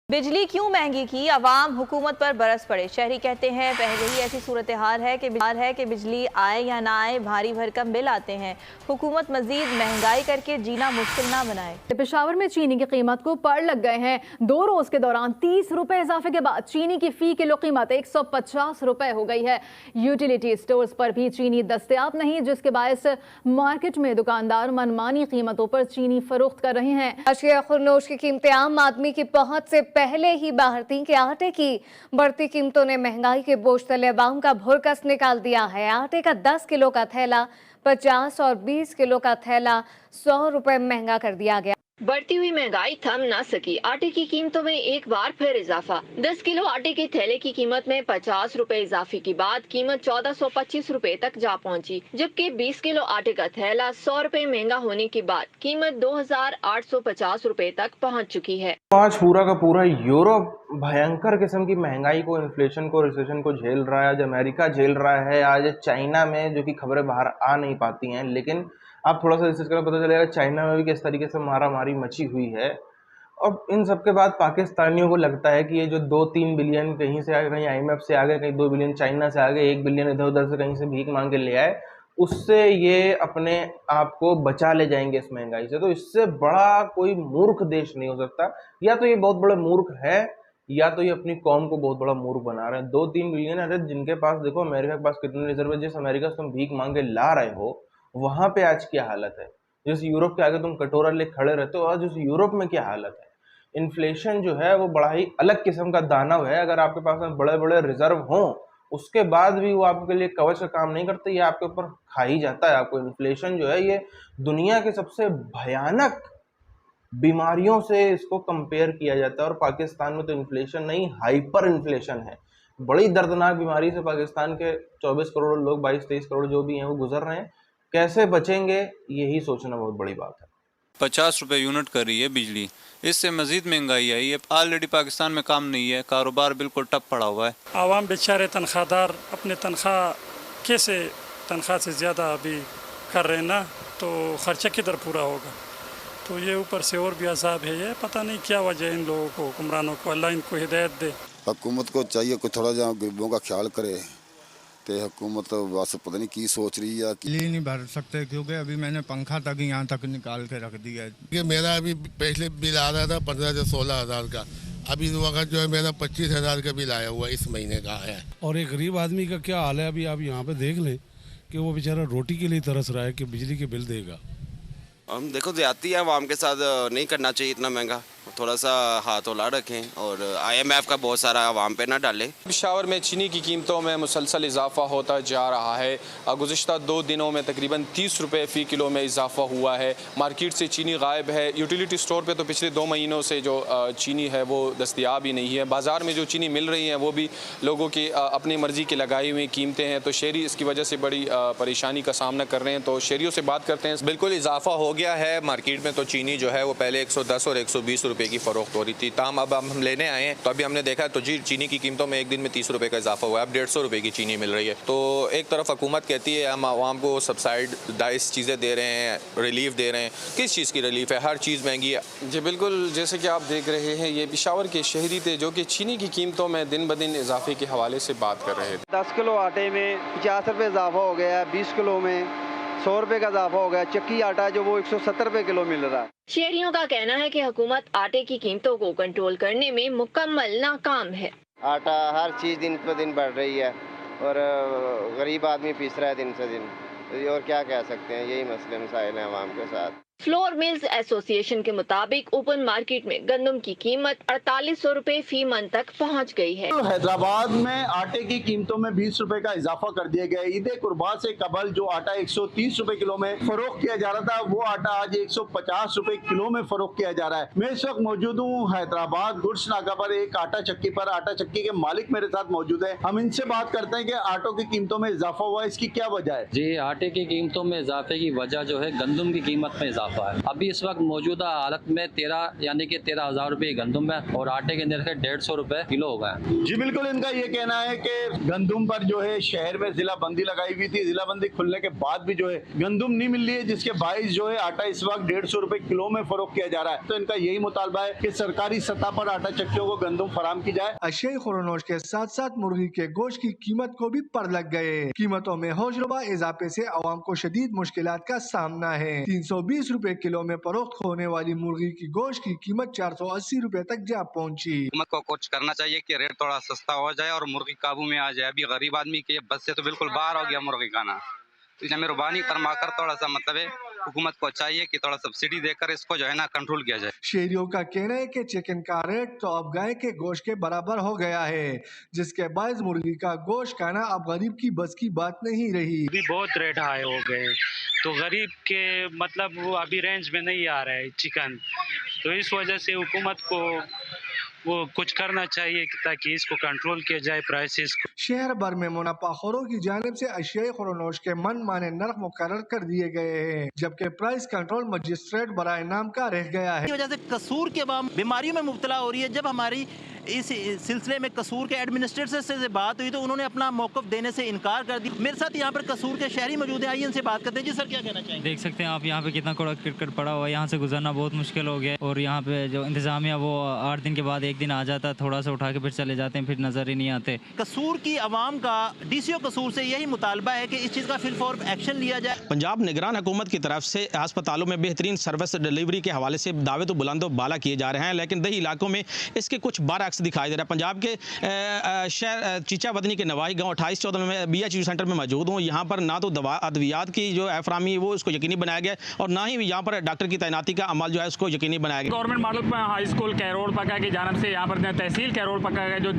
बिजली क्यों महंगी की, अवाम हुकूमत पर बरस पड़े। शहरी कहते हैं पहले ही ऐसी सूरत हाल है कि बिजली आए या ना आए भारी भरकम बिल आते हैं। हुकूमत मजीद महंगाई करके जीना मुश्किल ना बनाए। पेशावर में चीनी की कीमत को पड़ लग गए हैं। 2 रोज के दौरान 30 रुपए इजाफे के बाद चीनी की फी किलो कीमत 150 रुपए हो गई है। यूटिलिटी स्टोर्स पर भी चीनी दस्तयाब नहीं, जिसके बायस मार्केट में दुकानदार मनमानी कीमतों पर चीनी फरोख्त कर रहे हैं। अशिया खुरनोश की कीमतें आम आदमी की पहुंच से पहले ही बाहर थीं कि आटे की बढ़ती कीमतों ने महंगाई के बोझ तले अवाम का भुरकस निकाल दिया है। आटे का 10 किलो का थैला 50 और 20 किलो का थैला 100 रुपए महंगा कर दिया गया। बढ़ती हुई महंगाई थम ना सकी। आटे की कीमतों में एक बार फिर इजाफा। 10 किलो आटे के थैले की कीमत में 50 रुपए इजाफे के बाद कीमत 1425 रुपए तक जा पहुंची, जबकि 20 किलो आटे का थैला 100 रुपए महंगा होने के बाद कीमत 2850 रुपए तक पहुंच चुकी है। आज पूरा का पूरा यूरोप भयंकर किस्म की महंगाई को, इन्फ्लेशन को, रिसेशन को झेल रहा है। आज अमेरिका झेल रहा है, आज चाइना में, जो कि खबरें बाहर आ नहीं पाती हैं, लेकिन आप थोड़ा सा रिसर्च करें पता चलेगा चाइना में भी किस तरीके से मारामारी मची हुई है। और इन सब के बाद पाकिस्तानियों को लगता है कि ये जो 2-3 बिलियन कहीं से आ गए, कहीं IMF से आ गए, कहीं 2 बिलियन चाइना से आ गए, 1 बिलियन इधर उधर से कहीं से भीख मांग के ले आए, उससे ये अपने आप को बचा ले जाएंगे इस महंगाई से। तो इससे बड़ा कोई मूर्ख देश नहीं हो सकता। या तो ये बहुत बड़ा मूर्ख है, या तो ये अपनी कौम को बहुत बड़ा मूर्ख बना रहे हैं। 2-3 बिलियन, अरे जिनके पास देखो अमेरिका के पास कितने रिजर्व है, जिस अमेरिका से तुम भीख मांग के ला रहे हो वहां पे आज क्या हालत है। जिस यूरोप के आगे तुम कटोरा ले खड़े रहते हो, आज उस यूरोप में क्या हालत है। इन्फ्लेशन जो है वो बड़ा ही अलग किस्म का दानव है। अगर आपके पास में बड़े बड़े रिजर्व हों, उसके बाद भी वो आपके लिए कवच का काम नहीं करते, ये आपके ऊपर खा ही जाता है आपको। इन्फ्लेशन जो है ये दुनिया के सबसे भयानक बीमारियों से इसको कंपेयर किया जाता है। और पाकिस्तान में तो इन्फ्लेशन नहीं, हाइपर इन्फ्लेशन है। बड़ी दर्दनाक बीमारी से पाकिस्तान के 24 करोड़ लोग, 22-23 करोड़ जो भी हैं, वो गुजर रहे हैं। कैसे बचेंगे, यही सोचना बहुत बड़ी बात है। 50 रुपये यूनिट कर रही है बिजली, इससे मजीद महंगाई आई है। ऑलरेडी पाकिस्तान में काम नहीं है, कारोबार बिल्कुल ठप पड़ा हुआ है। आवाम बेचारे तनख्वाहदार अपने तनख्वाह कैसे तनख्वाह से ज़्यादा अभी कर रहे हैं ना, तो ख़र्चा किधर पूरा होगा। तो ये ऊपर से और भी अजाब है। ये पता नहीं क्या वजह है इन लोगों को, हुक्मरानों को, अल्लाह इनको हिदायत दे। हुकूमत को चाहिए कि थोड़ा जहाँ गरीबों का ख्याल करे। तो हुकूमत बस पता नहीं की सोच रही है। बिजली नहीं भर सकते क्योंकि अभी मैंने पंखा तक यहाँ तक निकाल के रख दिया है। कि मेरा अभी पिछले बिल आ रहा था 15 से 16 हज़ार का, अभी इस वक्त जो है मेरा 25 हज़ार का बिल आया हुआ इस महीने का है। और एक गरीब आदमी का क्या हाल है, अभी आप यहाँ पे देख लें कि वो बेचारा रोटी के लिए तरस रहा है कि बिजली के बिल देगा। हम देखो ज्यादती है, आवाम के साथ नहीं करना चाहिए इतना महंगा। थोड़ा सा हाथ हौला रखें और IMF का बहुत सारा आवाम पे ना डालें। पेशावर में चीनी की कीमतों में मुसलसल इजाफा होता जा रहा है। गुज़िश्ता 2 दिनों में तकरीबन 30 रुपये फ़ी किलो में इजाफा हुआ है। मार्केट से चीनी गायब है। यूटिलिटी स्टोर पे तो पिछले 2 महीनों से जो चीनी है वो दस्तयाब ही नहीं है। बाज़ार में जो चीनी मिल रही है वो भी लोगों की अपनी मर्ज़ी की लगाई हुई कीमतें हैं, तो शहरी इसकी वजह से बड़ी परेशानी का सामना कर रहे हैं। तो शहरियों से बात करते हैं। बिल्कुल इजाफा हो गया है। मार्केट में तो चीनी जो है वो पहले 110 और 120 रुपये की फ़रोख्त हो रही थी, ताहम अब हम लेने आए हैं तो अभी हमने देखा तो जी चीनी की कीमतों में एक दिन में 30 रुपये का इजाफा हुआ है। अब 150 रुपये की चीनी मिल रही है। तो एक तरफ हुकूमत कहती है हम आवाम को सब्सिडाइज चीज़ें दे रहे हैं, रिलीफ दे रहे हैं। किस चीज़ की रिलीफ है? हर चीज़ महंगी है जी। बिल्कुल, जैसे कि आप देख रहे हैं ये पेशावर के शहरी थे जो कि चीनी की कीमतों में दिन ब दिन इजाफे के हवाले से बात कर रहे थे। 10 किलो आटे में 50 रुपये इजाफा हो गया है, 20 किलो में 100 रुपये का इजाफा हो गया। चक्की आटा जो वो 170 रुपये किलो मिल रहा है। शहरियों का कहना है कि हुकूमत आटे की कीमतों को कंट्रोल करने में मुकम्मल नाकाम है। आटा हर चीज़ दिन पर दिन बढ़ रही है और गरीब आदमी पीस रहा है दिन से दिन। और क्या कह सकते हैं, यही मसले मसाइल हैं आवाम के साथ। फ्लोर मिल्स एसोसिएशन के मुताबिक ओपन मार्केट में गंदम की कीमत 4800 रुपए फी मन तक पहुंच गई है। हैदराबाद में आटे की कीमतों में 20 रुपए का इजाफा कर दिया गया है। ईद कुर्बान से कबल जो आटा 130 रुपए किलो में फरोख्त किया जा रहा था, वो आटा आज 150 रुपए किलो में फरोख्त किया जा रहा है। मैं इस वक्त मौजूद हूँ हैदराबाद गुड्स नाका पर, एक आटा चक्की पर। आटा चक्की के मालिक मेरे साथ मौजूद है। हम इनसे बात करते हैं कि आटों की कीमतों में इजाफा हुआ, इसकी क्या वजह है। जी, आटे की कीमतों में इजाफे की वजह जो है गंदम की कीमत में इजाफा इजाफा है। अभी इस वक्त मौजूदा हालत में 13 यानी कि 13,000 रुपये गंदम है और आटे के अंदर से 150 रुपये किलो हो गया है। जी बिल्कुल, इनका ये कहना है कि गंदम पर जो है शहर में जिला बंदी लगाई हुई थी, जिला बंदी खुलने के बाद भी जो है गंदम नहीं मिल रही है, जिसके बाइस जो है आटा इस वक्त 150 रुपए किलो में फरोख्त किया जा रहा है। तो इनका यही मुतालबा है कि सरकारी सतह पर आटा चक्कियों को गंदम फराम की जाए। अशे खुरनोश के साथ साथ मुर्गी के गोश्त की कीमत को भी पर लग गए। कीमतों में होशरुबा इजाफे से आवाम को शदीद मुश्किलात का सामना है। 320 रुपए किलो में फरोख्त होने वाली मुर्गी की गोश्त की कीमत 480 रुपए तक जा पहुंची। हुकूमत को कुछ करना चाहिए कि रेट थोड़ा सस्ता हो जाए और मुर्गी काबू में आ जाए। अभी गरीब आदमी के बस से तो बिल्कुल बाहर हो गया मुर्गी खाना। तो इसमें मेहरबानी फरमाकर थोड़ा सा मतलब है हुकूमत को चाहिए कि थोड़ा सब्सिडी देकर इसको जो है ना कंट्रोल किया जाए। शहरियों का कहना है कि चिकन का रेट तो अब गाय के गोश्त के बराबर हो गया है, जिसके बाद मुर्गी का गोश्त खाना अब गरीब की बस की बात नहीं रही। अभी बहुत रेट हाई हो गए तो गरीब के मतलब वो अभी रेंज में नहीं आ रहा है चिकन, तो इस वजह से हुकूमत को वो कुछ करना चाहिए ताकि इसको कंट्रोल किया जाए प्राइसेस को। शहर भर में मुनाफाखोरों की जानिब से अशियाई खुरनोश के मन माने नर्क मुकर्रर कर दिए गए हैं, जबकि प्राइस कंट्रोल मजिस्ट्रेट बराए नाम का रह गया है। इस वजह से कसूर के बाद बीमारियों में मुब्तला हो रही है। जब हमारी इस सिलसिले में कसूर के एडमिनिस्ट्रेटर से बात हुई तो उन्होंने अपना मौक़िफ़ देने से इनकार कर दिया। मेरे साथ यहाँ पर कसूर के शहरी मौजूद है, आइए इनसे बात करते हैं। जी सर, क्या कहना चाहिए? देख सकते हैं आप यहाँ पे कितना कूड़ा करकट पड़ा हुआ है, यहाँ से गुजरना बहुत मुश्किल हो गया और यहाँ पे जो इंतजामिया वो 8 दिन के बाद एक दिन आ जाता है, थोड़ा सा उठा के फिर चले जाते हैं, फिर नजर ही नहीं आते। कसूर की आवाम का DCO कसूर से यही मुतालबा है कि इस चीज़ का फिलफौर एक्शन लिया जाए। पंजाब निगरान हुकूमत की तरफ से अस्पतालों में बेहतरीन सर्विस डिलीवरी के हवाले से दावे तो बुलंद बाला किए जा रहे हैं, लेकिन दही इलाकों में इसके कुछ बरअक्स दिखाई दे रहा है। पंजाब के शहर चीचा वदनी के नवाई गांव 28-14 में BHU सेंटर में मौजूद हूँ। यहाँ पर ना तो दवा अद्वियात की जो अफरामी वो उसको यकीनी बनाया गया और ना ही यहाँ पर डॉक्टर की तैनाती का अमल जो है उसको यकीनी बनाया गया। गवर्नमेंट मॉडल हाई स्कूल कैरोल पक्का की जानब से यहाँ पर तहसील कैरोल पक्का का जो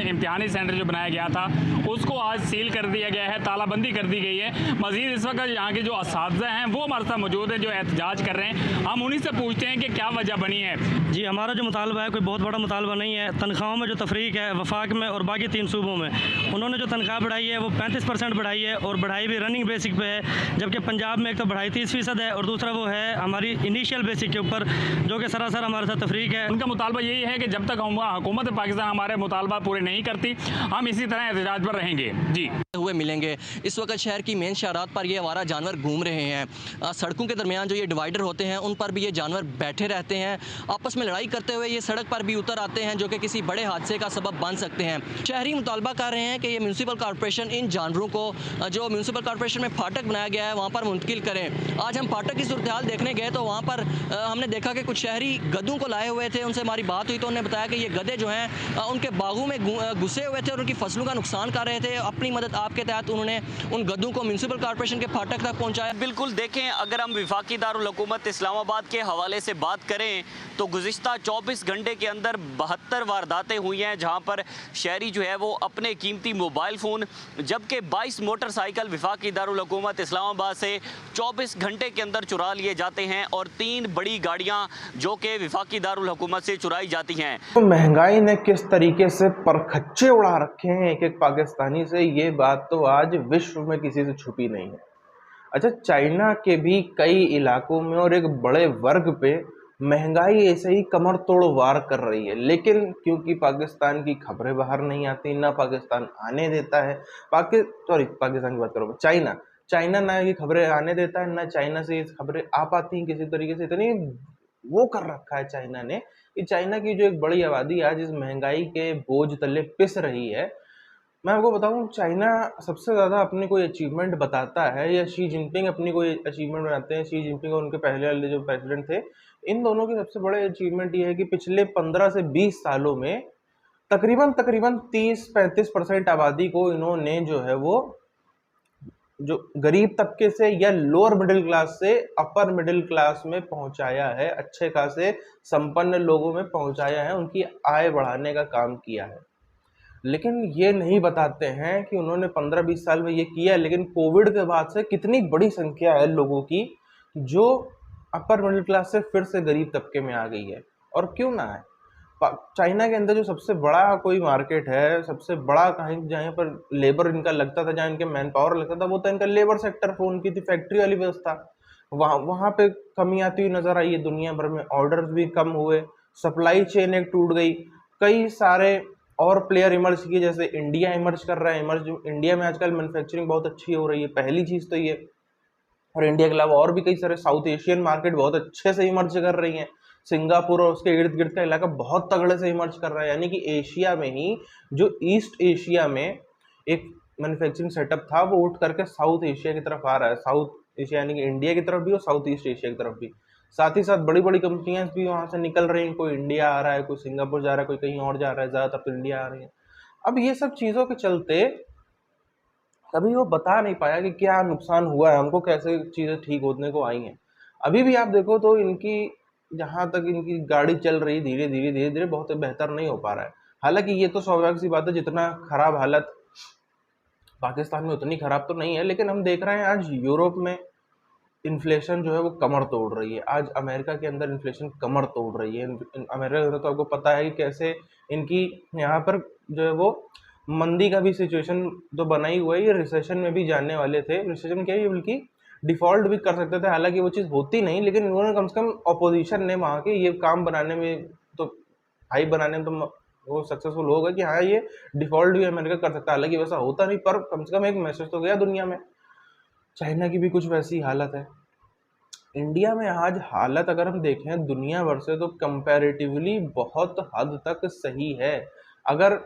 इम्तिहानी सेंटर जो बनाया गया था उसको आज सील कर दिया गया है, तालाबंदी कर दी गई है। मजीद इस वक्त यहाँ के जो असातिज़ा हैं वो हमारे साथ मौजूद है जो एहतजाज कर रहे हैं। हम उन्हीं से पूछते हैं कि क्या वजह बनी है। जी, हमारा जो मुतालबा है कोई बहुत बड़ा मुतालबा नहीं है। तनख्वाहों में जो तफरीक है वफाक में और बाकी 3 सूबों में, उन्होंने जो तनख्वाह बढ़ाई है वो 35% बढ़ाई है और बढ़ाई भी रनिंग बेसिक पे है, जबकि पंजाब में एक तो बढ़ाई 30% है और दूसरा वो है हमारी इनिशियल बेसिक के ऊपर जो कि सरासर हमारे साथ तफरीक है। उनका मुतालबा यही है कि जब तक हुकूमत पाकिस्तान हमारे मुतालबा पूरे नहीं करती हम इसी तरह एहतजाज पर रहेंगे। जी हुए मिलेंगे। इस वक्त शहर की मेन शहरात पर ये हमारा जानवर घूम रहे हैं। सड़कों के दरमियान जो ये डिवाइडर होते हैं उन पर भी ये जानवर बैठे रहते हैं, आपस में लड़ाई करते हुए ये सड़क पर भी उतर आते हैं जो कि किसी बड़े हादसे का सबब बन सकते हैं। शहरी मुतालबा कर रहे हैं कि ये म्यूनसिपल कॉर्पोरेशन इन जानवरों को जो म्यूनसिपल कॉर्पोरेशन में फाटक बनाया गया है वहाँ पर मुंतकिल करें। आज हम फाटक की सूरत हाल देखने गए तो वहाँ पर हमने देखा कि कुछ शहरी गधों को लाए हुए थे। उनसे हमारी बात हुई तो उन्होंने बताया कि ये गधे जो हैं उनके बागों में घुसे हुए थे और उनकी फसलों का नुकसान कर रहे थे। अपनी मदद आपके तहत उन्होंने उन गधों को म्यूनसिपल कॉर्पोरेशन के फाटक तक पहुँचाया। बिल्कुल, देखें अगर हम वफाकी दारुल हुकूमत इस्लामाबाद के हवाले से बात करें तो गुज़िश्ता 24 घंटे के अंदर 72 वारदातें हुई हैं जहां पर शहरी जो है वो अपने कीमती मोबाइल फ़ोन जबकि 22 मोटरसाइकिल वफाकी दारुल हुकूमत इस्लामाबाद से 24 घंटे के अंदर चुरा लिए जाते हैं और 3 बड़ी गाड़ियां जो कि वफाकी दारुल हुकूमत से चुराई जाती हैं। तो महंगाई ने किस तरीके से परखच्चे उड़ा रखे हैं एक एक पाकिस्तानी से, ये बात तो आज विश्व में किसी से छुपी नहीं है। अच्छा, चाइना के भी कई इलाकों में और एक बड़े वर्ग पे महंगाई ऐसे ही कमर तोड़ वार कर रही है, लेकिन क्योंकि पाकिस्तान की खबरें बाहर नहीं आती, ना पाकिस्तान आने देता है, पाकिस्तान की बात करो, चाइना ना की खबरें आने देता है, ना चाइना से ये खबरें आ पाती हैं किसी तरीके से। इतनी वो कर रखा है चाइना ने कि चाइना की जो एक बड़ी आबादी आज इस महंगाई के बोझ तले पिस रही है। मैं आपको बताऊं, चाइना सबसे ज़्यादा अपनी कोई अचीवमेंट बताता है या शी जिनपिंग अपनी कोई अचीवमेंट बनाते हैं, शी जिनपिंग और उनके पहले वाले जो प्रेसिडेंट थे, इन दोनों की सबसे बड़े अचीवमेंट ये है कि पिछले 15 से 20 सालों में तकरीबन 30-35% आबादी को इन्होंने जो है वो जो गरीब तबके से या लोअर मिडिल क्लास से अपर मिडिल क्लास में पहुंचाया है, अच्छे खासे संपन्न लोगों में पहुंचाया है, उनकी आय बढ़ाने का काम किया है। लेकिन ये नहीं बताते हैं कि उन्होंने 15-20 साल में ये किया, लेकिन कोविड के बाद से कितनी बड़ी संख्या है लोगों की जो अपर मिडिल क्लास से फिर से गरीब तबके में आ गई है। और क्यों ना है, चाइना के अंदर जो सबसे बड़ा कोई मार्केट है, सबसे बड़ा कहीं जहाँ पर लेबर इनका लगता था, जहाँ इनके मैन पावर लगता था, वो तो इनका लेबर सेक्टर, उनकी थी फैक्ट्री वाली व्यवस्था। वहाँ वहाँ पे कमी आती हुई नजर आई है। दुनिया भर में ऑर्डर्स भी कम हुए, सप्लाई चेन एक टूट गई, कई सारे और प्लेयर इमर्ज किए, जैसे इंडिया इमर्ज कर रहा है। इंडिया में आजकल मैन्युफैक्चरिंग बहुत अच्छी हो रही है, पहली चीज तो ये। और इंडिया के अलावा और भी कई सारे साउथ एशियन मार्केट बहुत अच्छे से इमर्ज कर रही हैं। सिंगापुर और उसके इर्द गिर्द का इलाका बहुत तगड़े से इमर्ज कर रहा है, यानी कि एशिया में ही जो ईस्ट एशिया में एक मैन्युफैक्चरिंग सेटअप था वो उठ करके साउथ एशिया की तरफ आ रहा है। साउथ एशिया यानी कि इंडिया की तरफ भी और साउथ ईस्ट एशिया की तरफ भी। साथ ही साथ बड़ी बड़ी कंपनियां भी वहां से निकल रही हैं, कोई इंडिया आ रहा है, कोई सिंगापुर जा रहा है, कोई कहीं और जा रहा है, ज्यादातर तो इंडिया आ रही है। अब ये सब चीजों के चलते कभी वो बता नहीं पाया कि क्या नुकसान हुआ है हमको, कैसे चीजें ठीक होने को आई हैं। अभी भी आप देखो तो इनकी जहां तक इनकी गाड़ी चल रही धीरे धीरे बहुत बेहतर नहीं हो पा रहा है। हालांकि ये तो स्वाभाविक सी बात है, जितना खराब हालत पाकिस्तान में उतनी खराब तो नहीं है, लेकिन हम देख रहे हैं आज यूरोप में इन्फ्लेशन जो है वो कमर तोड़ रही है। आज अमेरिका के अंदर इन्फ्लेशन कमर तोड़ रही है। अमेरिका के अंदर तो आपको पता है कि कैसे इनकी यहाँ पर जो है वो मंदी का भी सिचुएशन तो बना ही हुआ है। ये रिसेशन में भी जाने वाले थे। रिसेशन क्या है, बल्कि डिफॉल्ट भी कर सकते थे, हालांकि वो चीज़ होती नहीं, लेकिन इन्होंने कम से कम ऑपोजिशन ने वहाँ के ये काम बनाने में तो हाई बनाने में तो वो सक्सेसफुल होगा कि हाँ ये डिफॉल्ट भी अमेरिका कर सकता है। हालांकि वैसा होता नहीं, पर कम से कम एक मैसेज तो गया दुनिया में। चाइना की भी कुछ वैसी हालत है। इंडिया में आज हालत अगर हम देखें दुनिया भर से तो कंपैरेटिवली बहुत हद तक सही है। अगर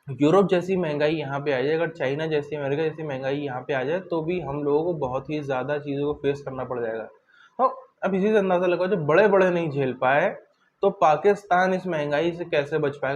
यूरोप जैसी महंगाई यहाँ पे आ जाए, अगर चाइना जैसी, अमेरिका जैसी महंगाई यहाँ पे आ जाए, तो भी हम लोगों को बहुत ही ज़्यादा चीज़ों को फेस करना पड़ जाएगा। तो अब इसी से अंदाज़ा लगाओ, जब बड़े बड़े नहीं झेल पाए तो पाकिस्तान इस महंगाई से कैसे बच पाएगा।